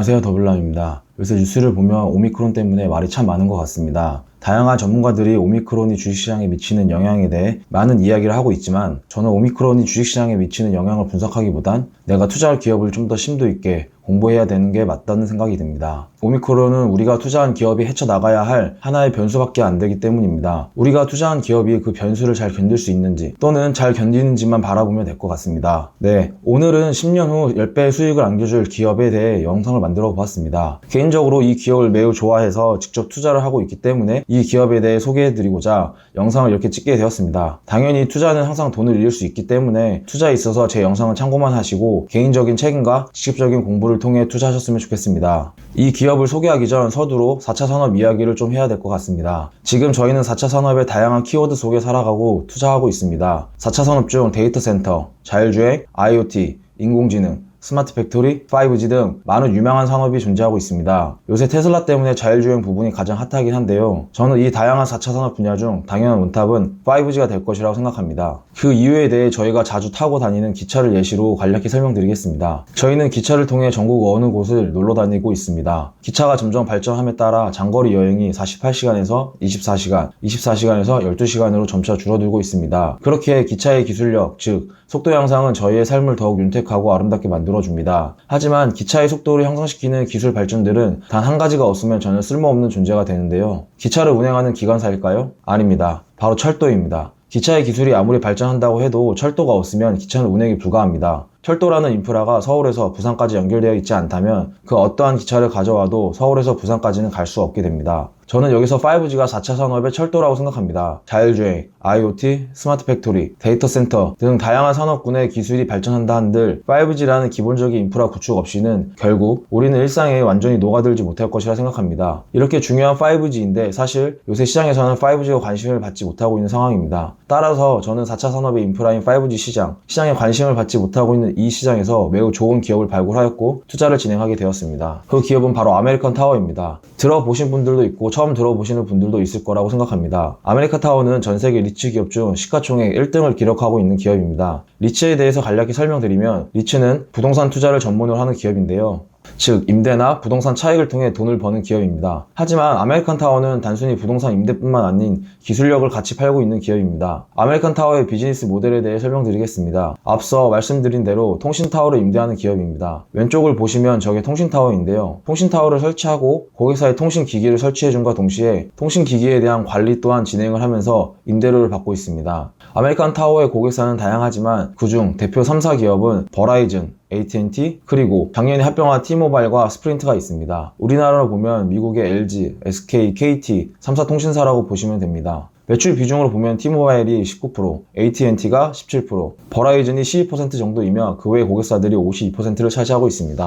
안녕하세요, 더블람입니다. 요새 뉴스를 보면 오미크론 때문에 말이 참 많은 것 같습니다. 다양한 전문가들이 오미크론이 주식시장에 미치는 영향에 대해 많은 이야기를 하고 있지만 저는 오미크론이 주식시장에 미치는 영향을 분석하기보단 내가 투자할 기업을 좀 더 심도 있게 공부해야 되는 게 맞다는 생각이 듭니다. 오미크론은 우리가 투자한 기업이 헤쳐나가야 할 하나의 변수밖에 안 되기 때문입니다. 우리가 투자한 기업이 그 변수를 잘 견딜 수 있는지 또는 잘 견디는지만 바라보면 될 것 같습니다. 네, 오늘은 10년 후 10배의 수익을 안겨줄 기업에 대해 영상을 만들어 보았습니다. 개인적으로 이 기업을 매우 좋아해서 직접 투자를 하고 있기 때문에 이 기업에 대해 소개해드리고자 영상을 이렇게 찍게 되었습니다. 당연히 투자는 항상 돈을 잃을 수 있기 때문에 투자에 있어서 제 영상을 참고만 하시고 개인적인 책임과 직접적인 공부를 통해 투자하셨으면 좋겠습니다. 이 기업을 소개하기 전 서두로 4차 산업 이야기를 좀 해야 될 것 같습니다. 지금 저희는 4차 산업의 다양한 키워드 속에 살아가고 투자하고 있습니다. 4차 산업 중 데이터 센터, 자율주행, IoT, 인공지능, 스마트 팩토리, 5G 등 많은 유명한 산업이 존재하고 있습니다. 요새 테슬라 때문에 자율주행 부분이 가장 핫하긴 한데요. 저는 이 다양한 4차 산업 분야 중 당연한 원탑은 5G가 될 것이라고 생각합니다. 그 이유에 대해 저희가 자주 타고 다니는 기차를 예시로 간략히 설명드리겠습니다. 저희는 기차를 통해 전국 어느 곳을 놀러 다니고 있습니다. 기차가 점점 발전함에 따라 장거리 여행이 48시간에서 24시간, 24시간에서 12시간으로 점차 줄어들고 있습니다. 그렇게 기차의 기술력, 즉 속도 향상은 저희의 삶을 더욱 윤택하고 아름답게 만들어줍니다. 하지만 기차의 속도를 향상시키는 기술 발전들은 단 한 가지가 없으면 전혀 쓸모없는 존재가 되는데요. 기차를 운행하는 기관사일까요? 아닙니다. 바로 철도입니다. 기차의 기술이 아무리 발전한다고 해도 철도가 없으면 기차는 운행이 불가합니다. 철도라는 인프라가 서울에서 부산까지 연결되어 있지 않다면 그 어떠한 기차를 가져와도 서울에서 부산까지는 갈 수 없게 됩니다. 저는 여기서 5G가 4차 산업의 철도라고 생각합니다. 자율주행, IoT, 스마트 팩토리, 데이터 센터 등 다양한 산업군의 기술이 발전한다 한들 5G라는 기본적인 인프라 구축 없이는 결국 우리는 일상에 완전히 녹아들지 못할 것이라 생각합니다. 이렇게 중요한 5G인데 사실 요새 시장에서는 5G가 관심을 받지 못하고 있는 상황입니다. 따라서 저는 4차 산업의 인프라인 5G 시장에 관심을 받지 못하고 있는 이 시장에서 매우 좋은 기업을 발굴하였고 투자를 진행하게 되었습니다. 그 기업은 바로 아메리칸 타워입니다. 들어보신 분들도 있고 처음 들어보시는 분들도 있을 거라고 생각합니다. 아메리칸 타워는 전세계 리츠 기업 중 시가총액 1등을 기록하고 있는 기업입니다. 리츠에 대해서 간략히 설명드리면 리츠는 부동산 투자를 전문으로 하는 기업인데요. 즉 임대나 부동산 차익을 통해 돈을 버는 기업입니다. 하지만 아메리칸 타워는 단순히 부동산 임대뿐만 아닌 기술력을 같이 팔고 있는 기업입니다. 아메리칸 타워의 비즈니스 모델에 대해 설명드리겠습니다. 앞서 말씀드린 대로 통신타워를 임대하는 기업입니다. 왼쪽을 보시면 저게 통신타워인데요. 통신타워를 설치하고 고객사의 통신기기를 설치해준과 동시에 통신기기에 대한 관리 또한 진행을 하면서 임대료를 받고 있습니다. 아메리칸 타워의 고객사는 다양하지만 그중 대표 3사 기업은 버라이즌, AT&T, 그리고 작년에 합병한 T모바일과 스프린트가 있습니다. 우리나라로 보면 미국의 LG, SK, KT, 3사 통신사라고 보시면 됩니다. 매출 비중으로 보면 T모바일이 19%, AT&T가 17%, 버라이즌이 12% 정도이며 그 외 고객사들이 52%를 차지하고 있습니다.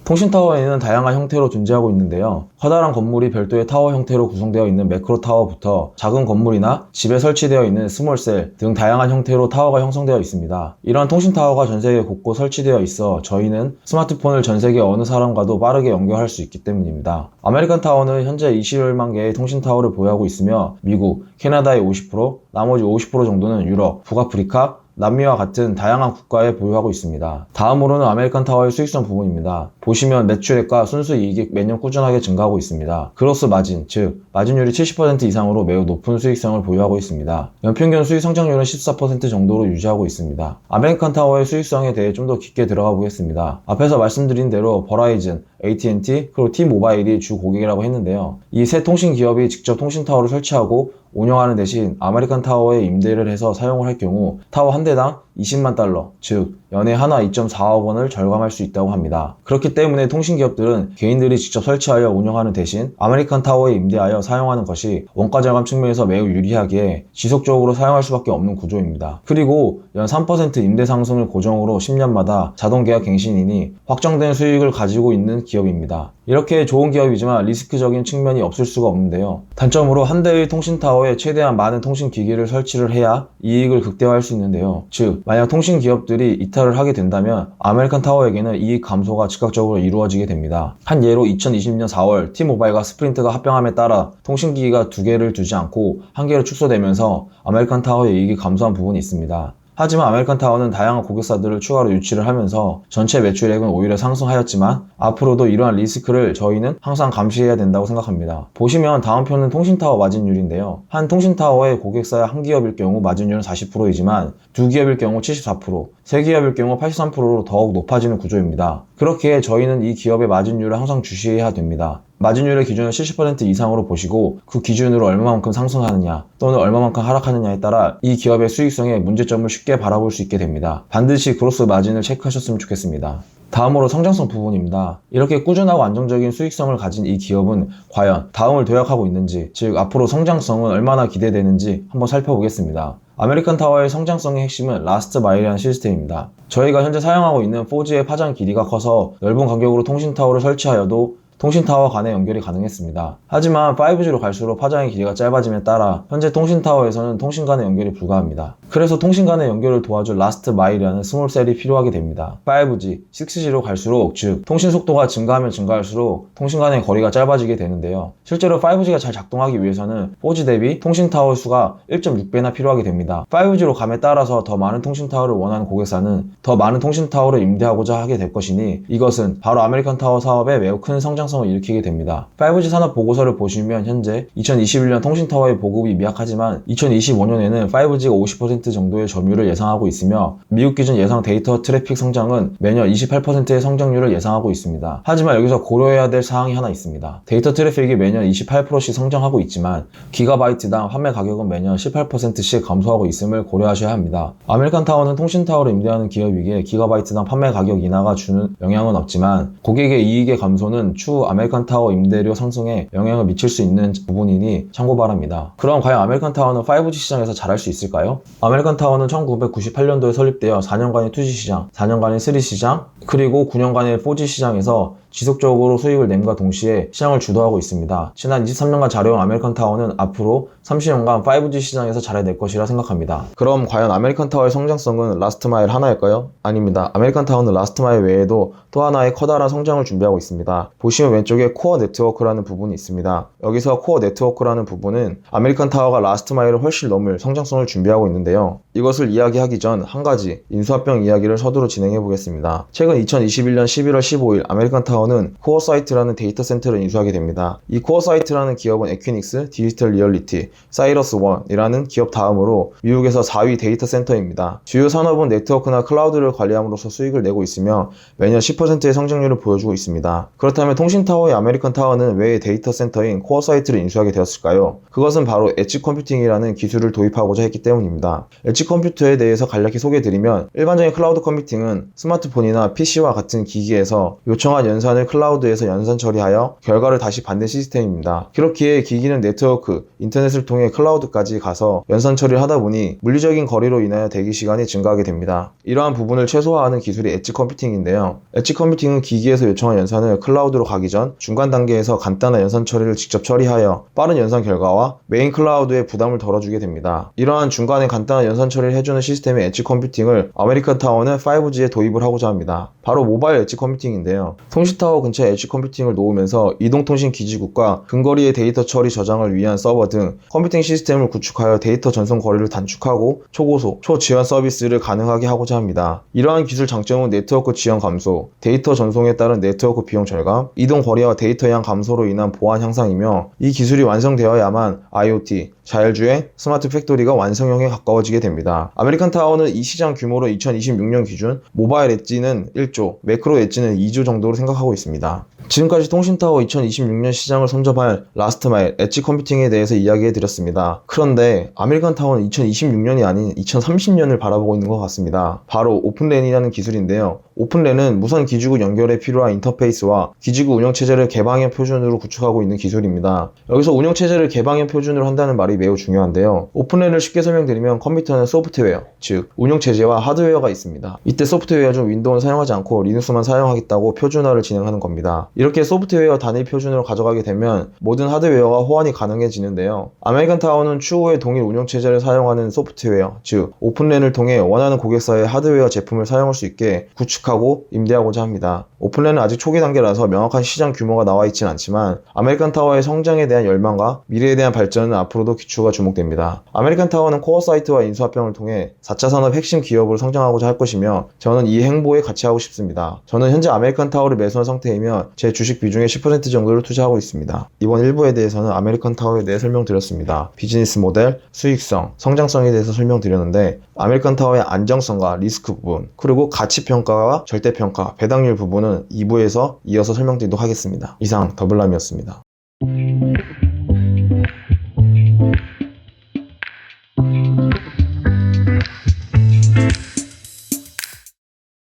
통신타워에는 다양한 형태로 존재하고 있는데요. 커다란 건물이 별도의 타워 형태로 구성되어 있는 매크로 타워부터 작은 건물이나 집에 설치되어 있는 스몰셀 등 다양한 형태로 타워가 형성되어 있습니다. 이러한 통신타워가 전세계 곳곳 설치되어 있어 저희는 스마트폰을 전세계 어느 사람과도 빠르게 연결할 수 있기 때문입니다. 아메리칸 타워는 현재 21만 개의 통신타워를 보유하고 있으며 미국, 캐나다의 50%, 나머지 50% 정도는 유럽, 북아프리카, 남미와 같은 다양한 국가에 보유하고 있습니다. 다음으로는 아메리칸 타워의 수익성 부분입니다. 보시면 매출액과 순수이익이 매년 꾸준하게 증가하고 있습니다. 그로스 마진, 즉 마진율이 70% 이상으로 매우 높은 수익성을 보유하고 있습니다. 연평균 수익 성장률은 14% 정도로 유지하고 있습니다. 아메리칸 타워의 수익성에 대해 좀 더 깊게 들어가 보겠습니다. 앞에서 말씀드린 대로 버라이즌, AT&T, 그리고 T모바일이 주 고객이라고 했는데요. 이 세 통신 기업이 직접 통신타워를 설치하고 운영하는 대신 아메리칸 타워에 임대를 해서 사용을 할 경우 타워 한 대당 20만 달러, 즉 연에 하나 2.4억 원을 절감할 수 있다고 합니다. 그렇기 때문에 통신기업들은 개인들이 직접 설치하여 운영하는 대신 아메리칸 타워에 임대하여 사용하는 것이 원가 절감 측면에서 매우 유리하기에 지속적으로 사용할 수밖에 없는 구조입니다. 그리고 연 3% 임대 상승을 고정으로 10년마다 자동 계약 갱신이니 확정된 수익을 가지고 있는 기업입니다. 이렇게 좋은 기업이지만 리스크적인 측면이 없을 수가 없는데요. 단점으로 한 대의 통신타워에 최대한 많은 통신기기를 설치를 해야 이익을 극대화할 수 있는데요. 즉 만약 통신기업들이 이탈을 하게 된다면 아메리칸 타워에게는 이익 감소가 즉각적으로 이루어지게 됩니다. 한 예로 2020년 4월 T모바일과 스프린트가 합병함에 따라 통신기기가 2개를 두지 않고 1개로 축소되면서 아메리칸 타워의 이익이 감소한 부분이 있습니다. 하지만 아메리칸 타워는 다양한 고객사들을 추가로 유치를 하면서 전체 매출액은 오히려 상승하였지만 앞으로도 이러한 리스크를 저희는 항상 감시해야 된다고 생각합니다. 보시면 다음 표는 통신타워 마진율인데요. 한 통신타워의 고객사 한 기업일 경우 마진율은 40%이지만 두 기업일 경우 74%, 세 기업일 경우 83%로 더욱 높아지는 구조입니다. 그렇기에 저희는 이 기업의 마진율을 항상 주시해야 됩니다. 마진율의 기준을 70% 이상으로 보시고 그 기준으로 얼마만큼 상승하느냐 또는 얼마만큼 하락하느냐에 따라 이 기업의 수익성에 문제점을 쉽게 바라볼 수 있게 됩니다. 반드시 그로스 마진을 체크하셨으면 좋겠습니다. 다음으로 성장성 부분입니다. 이렇게 꾸준하고 안정적인 수익성을 가진 이 기업은 과연 다음을 도약하고 있는지, 즉 앞으로 성장성은 얼마나 기대되는지 한번 살펴보겠습니다. 아메리칸 타워의 성장성의 핵심은 라스트 마일이라는 시스템입니다. 저희가 현재 사용하고 있는 4G의 파장 길이가 커서 넓은 간격으로 통신타워를 설치하여도 통신타워 간의 연결이 가능했습니다. 하지만 5G로 갈수록 파장의 길이가 짧아짐에 따라 현재 통신타워에서는 통신 간의 연결이 불가합니다. 그래서 통신 간의 연결을 도와줄 라스트 마일이라는 스몰셀이 필요하게 됩니다. 5G, 6G로 갈수록, 즉 통신 속도가 증가하면 증가할수록 통신 간의 거리가 짧아지게 되는데요. 실제로 5G가 잘 작동하기 위해서는 4G 대비 통신타워 수가 1.6배나 필요하게 됩니다. 5G로 감에 따라서 더 많은 통신타워를 원하는 고객사는 더 많은 통신타워를 임대하고자 하게 될 것이니 이것은 바로 아메리칸 타워 사업에 매우 큰 성장성을 일으키게 됩니다. 5G 산업 보고서를 보시면 현재 2021년 통신타워의 보급이 미약하지만 2025년에는 5G가 50% 정도의 점유율을 예상하고 있으며 미국 기준 예상 데이터 트래픽 성장은 매년 28%의 성장률을 예상하고 있습니다. 하지만 여기서 고려해야 될 사항이 하나 있습니다. 데이터 트래픽이 매년 28%씩 성장하고 있지만 기가바이트당 판매 가격은 매년 18%씩 감소하고 있음을 고려하셔야 합니다. 아메리칸 타워는 통신타워를 임대하는 기업이기에 기가바이트당 판매 가격 인하가 주는 영향은 없지만 고객의 이익의 감소는 추후 아메리칸 타워 임대료 상승에 영향을 미칠 수 있는 부분이니 참고 바랍니다. 그럼 과연 아메리칸 타워는 5G 시장에서 잘할 수 있을까요? 아메리칸 타워는 1998년도에 설립되어 4년간의 2G 시장, 4년간의 3G 시장, 그리고 9년간의 4G 시장에서 지속적으로 수익을 nem과 동시에 시장을 주도하고 있습니다. 지난 23년간 잘해온 아메리칸 타워는 앞으로 30년간 5G 시장에서 잘해낼 것이라 생각합니다. 그럼 과연 아메리칸 타워의 성장성은 라스트 마일 하나일까요? 아닙니다. 아메리칸 타워는 라스트 마일 외에도 또 하나의 커다란 성장을 준비하고 있습니다. 보시면 왼쪽에 코어 네트워크라는 부분이 있습니다. 여기서 코어 네트워크라는 부분은 아메리칸 타워가 라스트 마일을 훨씬 넘을 성장성을 준비하고 있는데요. 이것을 이야기하기 전 한 가지 인수합병 이야기를 서두로 진행해 보겠습니다. 최근 2021년 11월 15일 아메리칸 타워는 코어 사이트라는 데이터 센터를 인수하게 됩니다. 이 코어 사이트라는 기업은 에퀴닉스, 디지털 리얼리티, 사이러스원이라는 기업 다음으로 미국에서 4위 데이터 센터입니다. 주요 산업은 네트워크나 클라우드를 관리함으로써 수익을 내고 있으며 매년 10%의 성장률을 보여주고 있습니다. 그렇다면 통신타워의 아메리칸 타워는 왜 데이터 센터인 코어 사이트를 인수하게 되었을까요? 그것은 바로 엣지 컴퓨팅이라는 기술을 도입하고자 했기 때문입니다. 엣지 컴퓨터에 대해서 간략히 소개해드리면 일반적인 클라우드 컴퓨팅은 스마트폰이나 PC와 같은 기기에서 요청한 연산을 클라우드에서 연산 처리하여 결과를 다시 받는 시스템입니다. 그렇기에 기기는 네트워크, 인터넷을 통해 클라우드까지 가서 연산 처리를 하다 보니 물리적인 거리로 인하여 대기 시간이 증가하게 됩니다. 이러한 부분을 최소화하는 기술이 엣지 컴퓨팅인데요. 엣지 컴퓨팅은 기기에서 요청한 연산을 클라우드로 가기 전 중간 단계에서 간단한 연산 처리를 직접 처리하여 빠른 연산 결과와 메인 클라우드에 부담을 덜어주게 됩니다. 이러한 중간에 간단한 연산 처리를 해주는 시스템의 엣지 컴퓨팅을 아메리칸 타워는 5G에 도입을 하고자 합니다. 바로 모바일 엣지 컴퓨팅인데요. 통신타워 근처에 엣지 컴퓨팅을 놓으면서 이동통신 기지국과 근거리의 데이터 처리 저장을 위한 서버 등 컴퓨팅 시스템을 구축하여 데이터 전송 거리를 단축하고 초고속, 초지연 서비스를 가능하게 하고자 합니다. 이러한 기술 장점은 네트워크 지연 감소, 데이터 전송에 따른 네트워크 비용 절감, 이동 거리와 데이터 양 감소로 인한 보안 향상이며 이 기술이 완성되어야만 IoT, 자율주행, 스마트 팩토리가 완성형에 가까워지게 됩니다. 아메리칸 타워는 이 시장 규모로 2026년 기준 모바일 엣지는 1조, 매크로 엣지는 2조 정도로 생각하고 있습니다. 지금까지 통신타워 2026년 시장을 선점할 라스트 마일 엣지 컴퓨팅에 대해서 이야기해 드렸습니다. 그런데 아메리칸 타워는 2026년이 아닌 2030년을 바라보고 있는 것 같습니다. 바로 오픈랜이라는 기술인데요. 오픈랜은 무선 기지국 연결에 필요한 인터페이스와 기지국 운영체제를 개방형 표준으로 구축하고 있는 기술입니다. 여기서 운영체제를 개방형 표준으로 한다는 말이 매우 중요한데요. 오픈랜을 쉽게 설명드리면 컴퓨터는 소프트웨어, 즉 운영체제와 하드웨어가 있습니다. 이때 소프트웨어 중 윈도우는 사용하지 않고 리눅스만 사용하겠다고 표준화를 진행하는 겁니다. 이렇게 소프트웨어 단일 표준으로 가져가게 되면 모든 하드웨어와 호환이 가능해지는데요. 아메리칸 타워는 추후에 동일 운영체제를 사용하는 소프트웨어, 즉 오픈랜을 통해 원하는 고객사의 하드웨어 제품을 사용할 수 있게 구축하고 임대하고자 합니다. 오픈랜은 아직 초기 단계라서 명확한 시장 규모가 나와 있진 않지만 아메리칸 타워의 성장에 대한 열망과 미래에 대한 발전은 앞으로도 지추가 주목됩니다. 아메리칸타워는 코어 사이트와 인수합병을 통해 4차 산업 핵심 기업으로 성장하고자 할 것이며 저는 이 행보에 같이 하고 싶습니다. 저는 현재 아메리칸타워를 매수한 상태이며 제 주식 비중의 10% 정도를 투자하고 있습니다. 이번 1부에 대해서는 아메리칸타워에 대해 설명드렸습니다. 비즈니스 모델, 수익성, 성장성에 대해서 설명드렸는데 아메리칸타워의 안정성과 리스크 부분, 그리고 가치평가와 절대평가, 배당률 부분은 2부에서 이어서 설명드리도록 하겠습니다. 이상 더블람이었습니다.